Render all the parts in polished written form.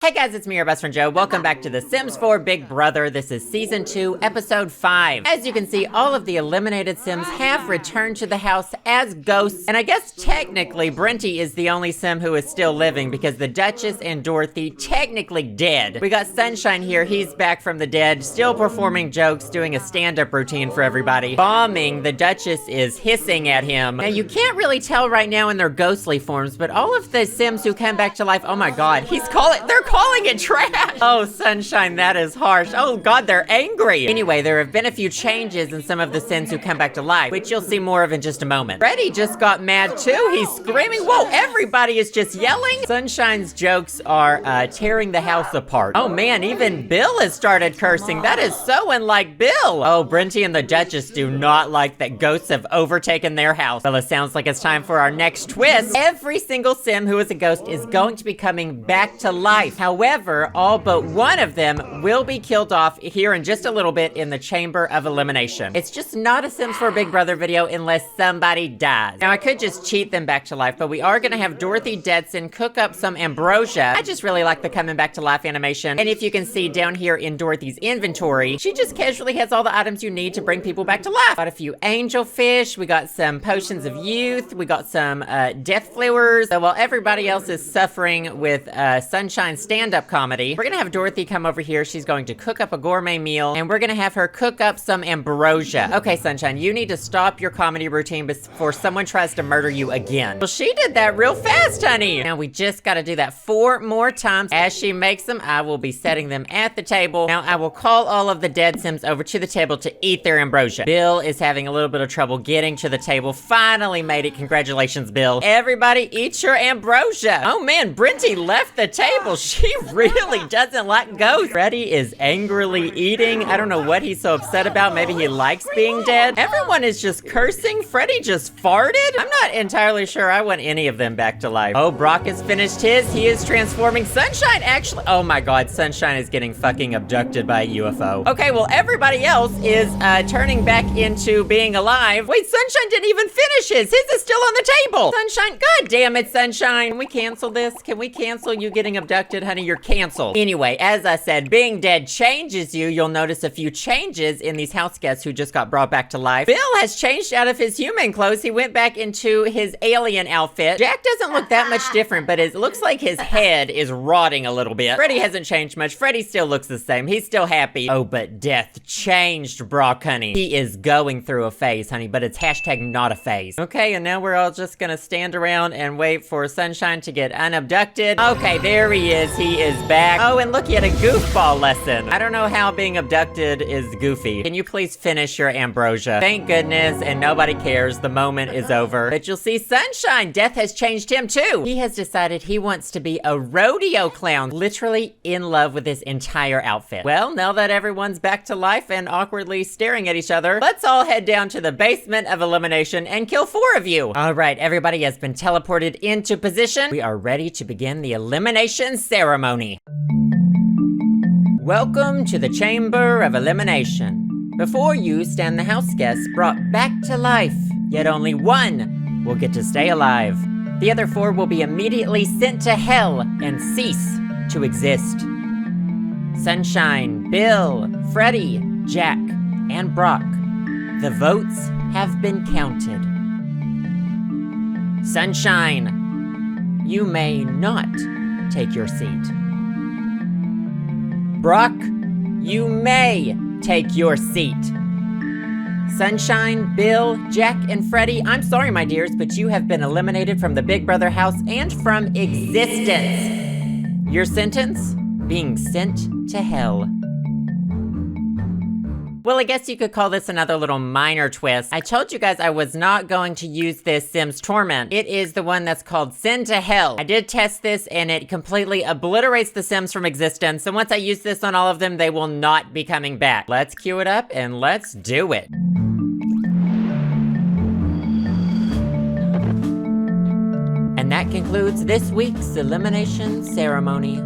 Hey guys, it's me, your best friend Joe. Welcome back to The Sims 4 Big Brother. This is Season 2, Episode 5. As you can see, all of the eliminated Sims have returned to the house as ghosts. And I guess technically, Brenty is the only Sim who is still living because the Duchess and Dorothy technically dead. We got Sunshine here. He's back from the dead, still performing jokes, doing a stand-up routine for everybody. Bombing, the Duchess is hissing at him. Now, you can't really tell right now in their ghostly forms, but all of the Sims who come back to life, oh my god, they're calling it trash! Oh, Sunshine, that is harsh. Oh god, they're angry! Anyway, there have been a few changes in some of the Sims who come back to life, which you'll see more of in just a moment. Freddy just got mad too. He's screaming. Whoa, everybody is just yelling! Sunshine's jokes are tearing the house apart. Oh man, even Bill has started cursing. That is so unlike Bill! Oh, Brenty and the Duchess do not like that ghosts have overtaken their house. Well, it sounds like it's time for our next twist. Every single Sim who is a ghost is going to be coming back to life. However, all but one of them will be killed off here in just a little bit in the Chamber of Elimination. It's just not a Sims 4 Big Brother video unless somebody dies. Now, I could just cheat them back to life, but we are gonna have Dorothy Deadson cook up some ambrosia. I just really like the coming back to life animation. And if you can see down here in Dorothy's inventory, she just casually has all the items you need to bring people back to life. Got a few angelfish, we got some potions of youth, we got some death flowers. So while everybody else is suffering with Sunshine stand-up comedy, we're gonna have Dorothy come over here. She's going to cook up a gourmet meal, and we're gonna have her cook up some ambrosia. Okay, Sunshine, you need to stop your comedy routine before someone tries to murder you again. Well, she did that real fast, honey. Now we just gotta do that 4 more times. As she makes them, I will be setting them at the table. Now I will call all of the dead Sims over to the table to eat their ambrosia. Bill is having a little bit of trouble getting to the table. Finally made it. Congratulations, Bill. Everybody eat your ambrosia. Oh man, Brenty left the table. She really doesn't like ghosts. Freddy is angrily eating. I don't know what he's so upset about. Maybe he likes being dead. Everyone is just cursing. Freddy just farted. I'm not entirely sure I want any of them back to life. Oh, Brock has finished his. He is transforming. Sunshine actually, oh my god, Sunshine is getting fucking abducted by a UFO. Okay, well, everybody else is turning back into being alive. Wait, Sunshine didn't even finish his. His is still on the table. Sunshine, god damn it, Sunshine. Can we cancel this? Can we cancel you getting abducted, honey? You're canceled. Anyway, as I said, being dead changes you. You'll notice a few changes in these house guests who just got brought back to life. Bill has changed out of his human clothes. He went back into his alien outfit. Jack doesn't look that much different, but it looks like his head is rotting a little bit. Freddy hasn't changed much. Freddy still looks the same. He's still happy. Oh, but Death changed Brock, honey. He is going through a phase, honey, but it's hashtag not a phase. Okay, and now we're all just gonna stand around and wait for Sunshine to get unabducted. Okay, there he is. He is back. Oh, and look, he had a goofball lesson. I don't know how being abducted is goofy. Can you please finish your ambrosia? Thank goodness, and nobody cares. The moment is over. But you'll see Sunshine. Death has changed him too. He has decided he wants to be a rodeo clown. Literally in love with his entire outfit. Well, now that everyone's back to life and awkwardly staring at each other, let's all head down to the basement of elimination and kill 4 of you. All right, everybody has been teleported into position. We are ready to begin the elimination ceremony. Welcome to the Chamber of Elimination. Before you stand the house guests brought back to life, yet only 1 will get to stay alive. The other 4 will be immediately sent to hell and cease to exist. Sunshine, Bill, Freddy, Jack, and Brock. The votes have been counted. Sunshine, you may not take your seat. Brock, you may take your seat. Sunshine, Bill, Jack, and Freddy, I'm sorry, my dears, but you have been eliminated from the Big Brother house and from existence. Your sentence? Being sent to hell. Well, I guess you could call this another little minor twist. I told you guys I was not going to use this Sims Torment. It is the one that's called Send to Hell. I did test this and it completely obliterates the Sims from existence. And once I use this on all of them, they will not be coming back. Let's cue it up and let's do it. And that concludes this week's elimination ceremony.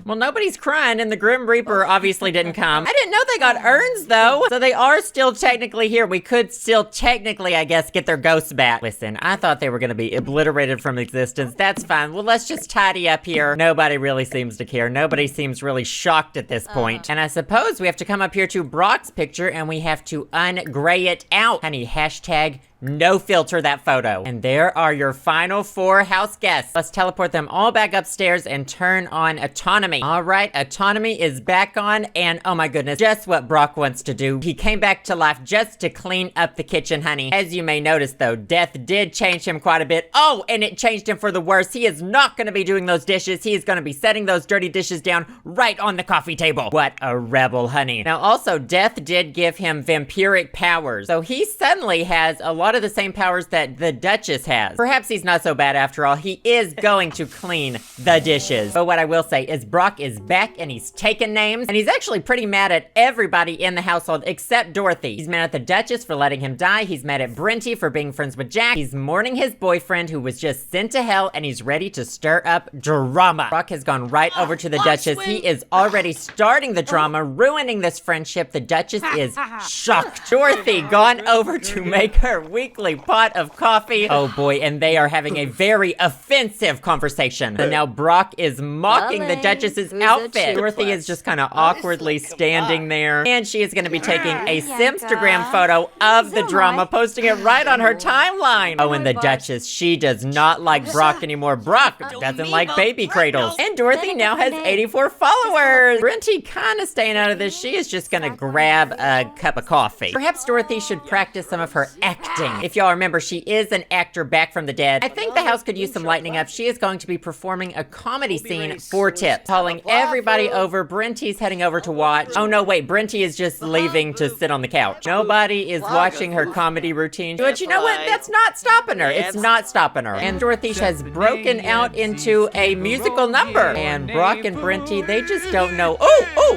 Well, nobody's crying, and the Grim Reaper obviously didn't come. I didn't know they got urns, though. So they are still technically here. We could still technically, I guess, get their ghosts back. Listen, I thought they were gonna be obliterated from existence. That's fine. Well, let's just tidy up here. Nobody really seems to care. Nobody seems really shocked at this point. And I suppose we have to come up here to Brock's picture, and we have to ungray it out. Honey, hashtag no filter that photo. And there are your final 4 house guests. Let's teleport them all back upstairs and turn on autonomy. All right, autonomy is back on, and oh my goodness, just what Brock wants to do. He came back to life just to clean up the kitchen, honey. As you may notice though, death did change him quite a bit. Oh, and it changed him for the worse. He is not gonna be doing those dishes. He is gonna be setting those dirty dishes down right on the coffee table. What a rebel, honey. Now also, death did give him vampiric powers. So he suddenly has a lot of the same powers that the Duchess has. Perhaps he's not so bad after all. He is going to clean the dishes. But what I will say is Brock is back and he's taking names, and he's actually pretty mad at everybody in the household except Dorothy. He's mad at the Duchess for letting him die. He's mad at Brinty for being friends with Jack. He's mourning his boyfriend who was just sent to hell, and he's ready to stir up drama. Brock has gone right over to the Duchess. He is already starting the drama, ruining this friendship. The Duchess is shocked. Dorothy gone over to make her weekly pot of coffee. Oh boy, and they are having a very offensive conversation. And now Brock is mocking the Duchess's outfit. Dorothy is just kind of awkwardly standing there, and she is going to be taking a Simstagram photo of the drama, posting it right on her timeline. Oh, and the Duchess, she does not like Brock anymore. Brock doesn't like baby cradles. And Dorothy now has 84 followers. Brinty kind of staying out of this. She is just going to grab a cup of coffee. Perhaps Dorothy should practice some of her acting. If y'all remember, she is an actor back from the dead. I think the house could use some lightening up. She is going to be performing a comedy scene for tips. Calling everybody over. Brinty's heading over to watch. Oh no, wait, Brinty is just leaving to sit on the couch. Nobody is watching her comedy routine. But you know what? That's not stopping her. It's not stopping her. And Dorothy has broken out into a musical number. And Brock and Brinty, they just don't know,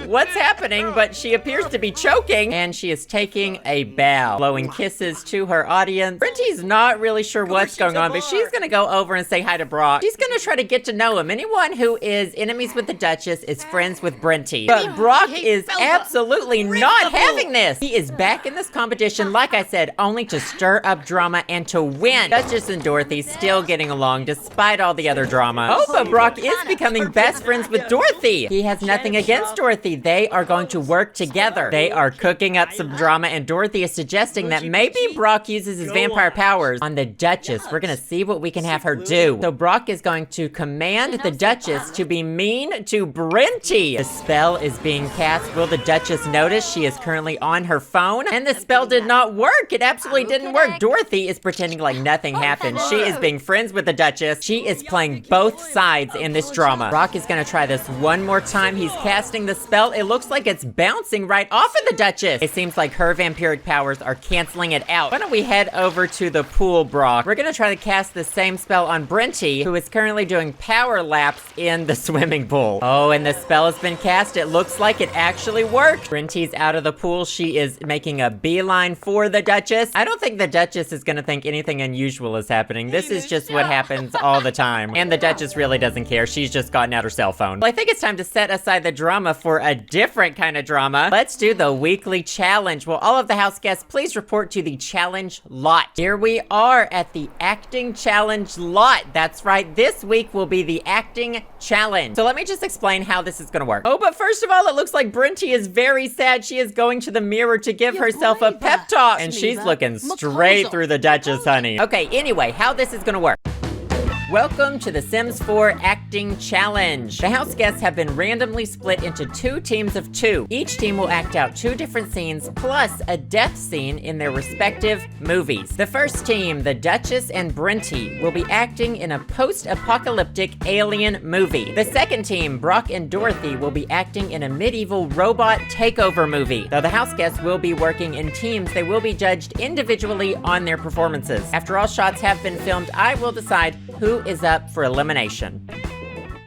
what's happening, but she appears to be choking, and she is taking a bow, blowing kisses to her audience. Brinty's not really sure what's going on, but she's gonna go over and say hi to Brock. She's gonna try to get to know him. Anyone who is enemies with the Duchess is friends with Brinty. But Brock is absolutely not having this. He is back in this competition, like I said, only to stir up drama and to win. Duchess and Dorothy still getting along despite all the other drama. Oh, but Brock is becoming best friends with Dorothy. He has nothing against Dorothy. They are going to work together. They are cooking up some drama, and Dorothy is suggesting that maybe Brock uses his vampire powers on the Duchess. We're gonna see what we can have her do. So Brock is going to command the Duchess to be mean to Brinty. The spell is being cast. Will the Duchess notice? She is currently on her phone, and the spell did not work. It absolutely didn't work. Dorothy is pretending like nothing happened. She is being friends with the Duchess. She is playing both sides in this drama. Brock is gonna try this one more time. He's casting the spell. It looks like it's bouncing right off of the Duchess. It seems like her vampiric powers are canceling it out. Why don't we head over to the pool, Brock? We're gonna try to cast the same spell on Brinty, who is currently doing power laps in the swimming pool. Oh, and the spell has been cast. It looks like it actually worked. Brinty's out of the pool. She is making a beeline for the Duchess. I don't think the Duchess is gonna think anything unusual is happening. This is just what happens all the time. And the Duchess really doesn't care. She's just gotten out her cell phone. Well, I think it's time to set aside the drama for a different kind of drama. Let's do the weekly challenge. Will all of the house guests please report to the challenge lot? Here we are at the acting challenge lot. That's right. This week will be the acting challenge. So let me just explain how this is gonna work. Oh, but first of all, it looks like Brinty is very sad. She is going to the mirror to give herself a pep talk, and she's looking straight through the Duchess, honey. Okay, anyway, how this is gonna work. Welcome to the Sims 4 Acting Challenge. The house guests have been randomly split into 2 teams of 2. Each team will act out 2 different scenes plus a death scene in their respective movies. The first team, the Duchess and Brinty, will be acting in a post-apocalyptic alien movie. The second team, Brock and Dorothy, will be acting in a medieval robot takeover movie. Though the house guests will be working in teams, they will be judged individually on their performances. After all shots have been filmed, I will decide who is up for elimination.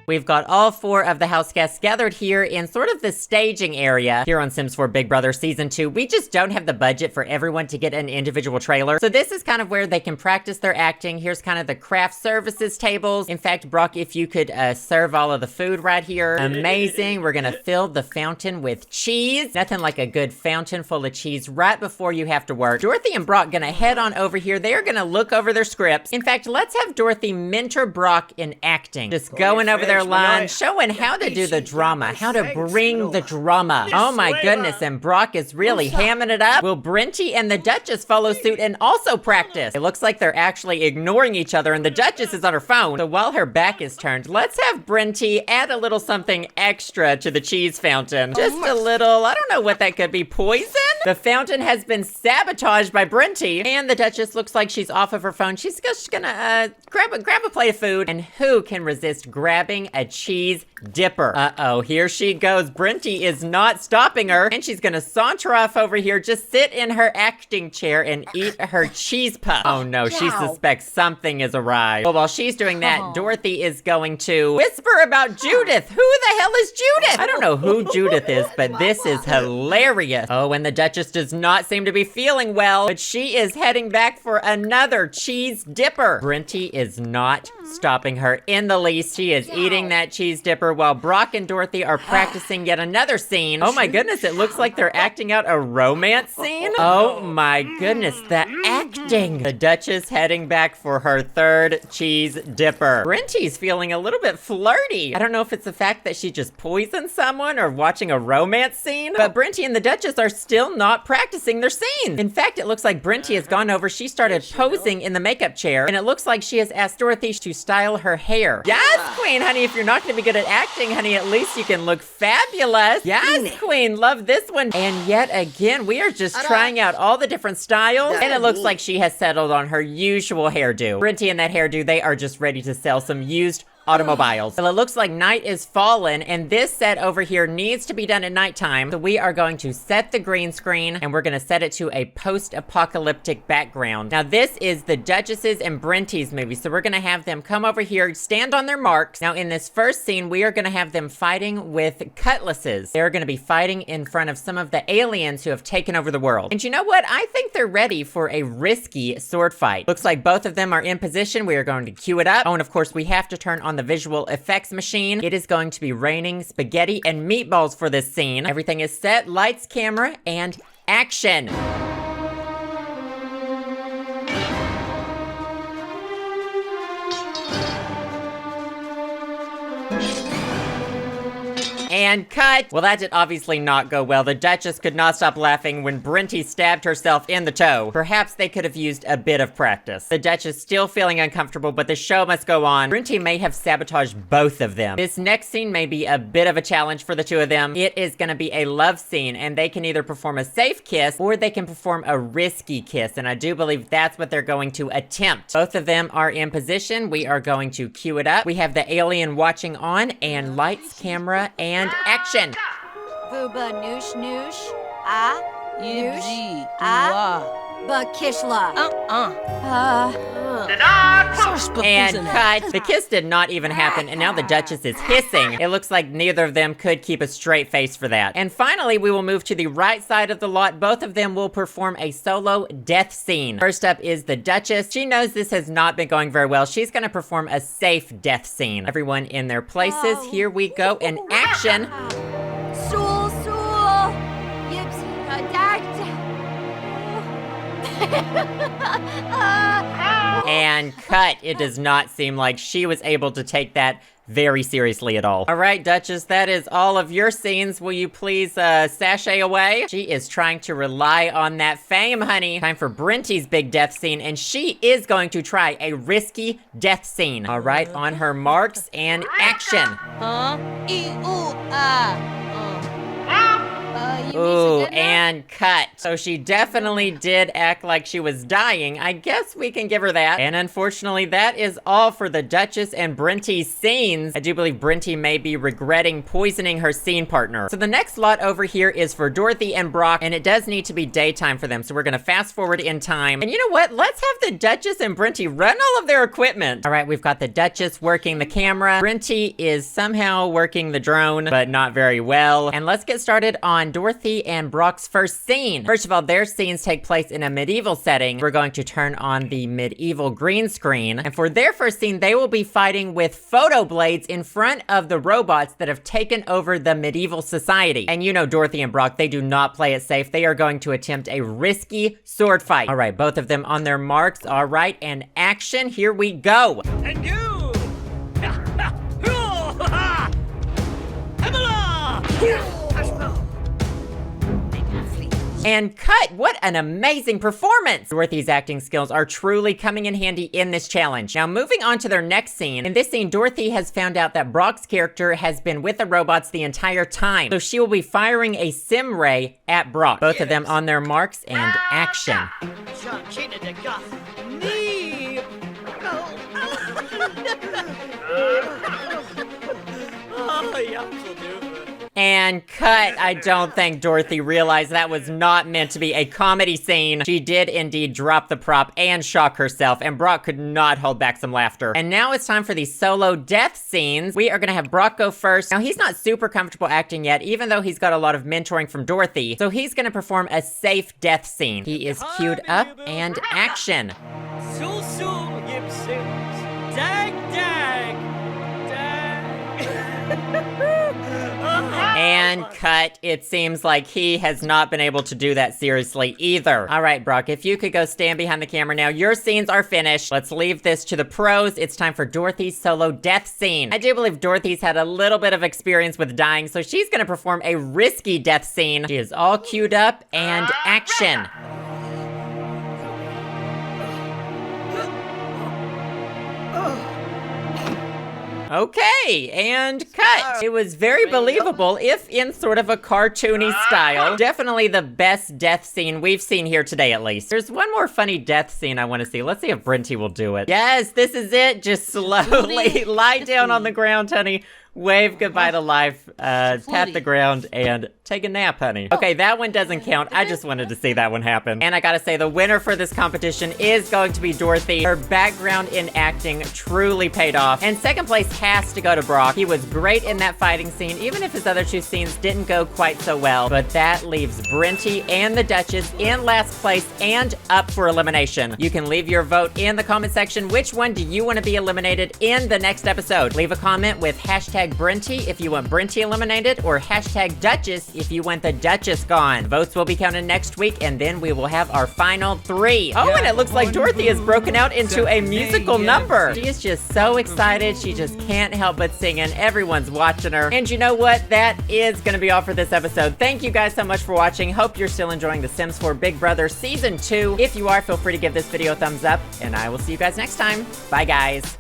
We've got all 4 of the house guests gathered here in sort of the staging area here on Sims 4 Big Brother Season 2. We just don't have the budget for everyone to get an individual trailer. So this is kind of where they can practice their acting. Here's kind of the craft services tables. In fact, Brock, if you could serve all of the food right here. Amazing. We're gonna fill the fountain with cheese. Nothing like a good fountain full of cheese right before you have to work. Dorothy and Brock gonna head on over here. They're gonna look over their scripts. In fact, let's have Dorothy mentor Brock in acting. Just going over their lines, showing how to do the drama, how to bring the drama. Oh my goodness, and Brock is really hamming it up. Will Brinty and the Duchess follow suit and also practice? It looks like they're actually ignoring each other and the Duchess is on her phone. So while her back is turned, let's have Brinty add a little something extra to the cheese fountain. Just a little, I don't know what that could be, poison? The fountain has been sabotaged by Brinty, and the Duchess looks like she's off of her phone. She's just gonna grab a plate of food, and who can resist grabbing a cheese dipper? Uh-oh, here she goes. Brinty is not stopping her, and she's gonna saunter off over here, just sit in her acting chair and eat her cheese puff. Oh no, she suspects something is awry. Well, while she's doing that, Dorothy is going to whisper about Judith. Who the hell is Judith? I don't know who Judith is, but this is hilarious. Oh, and the Duchess does not seem to be feeling well, but she is heading back for another cheese dipper. Brinty is not stopping her in the least. She is eating that cheese dipper while Brock and Dorothy are practicing yet another scene. Oh my goodness, it looks like they're acting out a romance scene. Oh my goodness, the acting. The Duchess heading back for her 3rd cheese dipper. Brinty's feeling a little bit flirty. I don't know if it's the fact that she just poisoned someone or watching a romance scene, but Brinty and the Duchess are still not practicing their scenes. In fact, it looks like Brinty has gone over. She started posing in the makeup chair, and it looks like she has asked Dorothy to style her hair. Yes, Queen, honey, if you're not gonna be good at acting, honey, at least you can look fabulous. Yes, Queen, love this one. And yet again, we are just trying out all the different styles, and it looks like she has settled on her usual hairdo. Brinty and that hairdo, they are just ready to sell some used automobiles. Well, it looks like night is fallen, and this set over here needs to be done at nighttime. So we are going to set the green screen, and we're gonna set it to a post-apocalyptic background. Now, this is the Duchess's and Brinty's movie, so we're gonna have them come over here, stand on their marks. Now, in this first scene, we are gonna have them fighting with cutlasses. They're gonna be fighting in front of some of the aliens who have taken over the world. And you know what? I think they're ready for a risky sword fight. Looks like both of them are in position. We are going to cue it up. Oh, and of course, we have to turn on the visual effects machine. It is going to be raining spaghetti and meatballs for this scene. Everything is set, lights, camera, and action. And cut. Well, that did obviously not go well. The Duchess could not stop laughing when Brinty stabbed herself in the toe. Perhaps they could have used a bit of practice. The Duchess still feeling uncomfortable, but the show must go on. Brinty may have sabotaged both of them. This next scene may be a bit of a challenge for the two of them. It is gonna be a love scene, and they can either perform a safe kiss or they can perform a risky kiss, and I do believe that's what they're going to attempt. Both of them are in position. We are going to cue it up. We have the alien watching on, and lights, camera, and action. Booba noosh noosh. Ah. Noosh. Ah. Bakishla. And cut. The kiss did not even happen, and now the Duchess is hissing. It looks like neither of them could keep a straight face for that. And finally, we will move to the right side of the lot. Both of them will perform a solo death scene. First up is the Duchess. She knows this has not been going very well. She's gonna perform a safe death scene. Everyone in their places. Here we go, and action. Sool, sool. Yips, attacked. And cut. It does not seem like she was able to take that very seriously at all. All right, Duchess, that is all of your scenes. Will you please sashay away? She is trying to rely on that fame, honey. Time for Brinty's big death scene, and she is going to try a risky death scene. All right, on her marks, and action. Ooh, Ooh, and And cut. So she definitely did act like she was dying. I guess we can give her that. And unfortunately, that is all for the Duchess and Brinty's scenes. I do believe Brinty may be regretting poisoning her scene partner. So the next lot over here is for Dorothy and Brock, and it does need to be daytime for them. So we're gonna fast forward in time. And you know what? Let's have the Duchess and Brinty run all of their equipment. All right, we've got the Duchess working the camera. Brinty is somehow working the drone, but not very well. And let's get started on Dorothy and Brock's first scene. First of all, their scenes take place in a medieval setting. We're going to turn on the medieval green screen. And for their first scene, they will be fighting with photo blades in front of the robots that have taken over the medieval society. And you know Dorothy and Brock, they do not play it safe. They are going to attempt a risky sword fight. All right, both of them on their marks. All right, and action, here we go. And you! And cut! What an amazing performance! Dorothy's acting skills are truly coming in handy in this challenge. Now, moving on to their next scene. In this scene, Dorothy has found out that Brock's character has been with the robots the entire time. So she will be firing a sim ray at Brock. Both of them on their marks and action. And cut. I don't think Dorothy realized that was not meant to be a comedy scene. She did indeed drop the prop and shock herself, and Brock could not hold back some laughter. And now it's time for the solo death scenes. We are gonna have Brock go first. Now, he's not super comfortable acting yet, even though he's got a lot of mentoring from Dorothy. So he's gonna perform a safe death scene. He is queued up, and action. Sul sul yip sims. Dag dag. Dag. And cut. It seems like he has not been able to do that seriously either. All right, Brock, if you could go stand behind the camera now. Your scenes are finished. Let's leave this to the pros. It's time for Dorothy's solo death scene. I do believe Dorothy's had a little bit of experience with dying, so she's gonna perform a risky death scene. She is all queued up, and action. Okay, and cut. It was very believable, if in sort of a cartoony style. Definitely the best death scene we've seen here today, at least. There's one more funny death scene I want to see. Let's see if Brinty will do it. Yes, this is it. Just slowly lie down on the ground, honey. Wave goodbye to life, pat the ground, and take a nap, honey. Okay, that one doesn't count. I just wanted to see that one happen. And I gotta say, the winner for this competition is going to be Dorothy. Her background in acting truly paid off. And second place has to go to Brock. He was great in that fighting scene, even if his other two scenes didn't go quite so well. But that leaves Brinty and the Duchess in last place and up for elimination. You can leave your vote in the comment section. Which one do you want to be eliminated in the next episode? Leave a comment with hashtag Brinty if you want Brinty eliminated, or hashtag Duchess if you want the Duchess gone. Votes will be counted next week, and then we will have our final 3. Oh, and it looks like Dorothy has broken out into a musical number. She is just so excited. She just can't help but singing. Everyone's watching her. And you know what? That is gonna be all for this episode. Thank you guys so much for watching. Hope you're still enjoying The Sims 4 Big Brother Season 2. If you are, feel free to give this video a thumbs up, and I will see you guys next time. Bye, guys.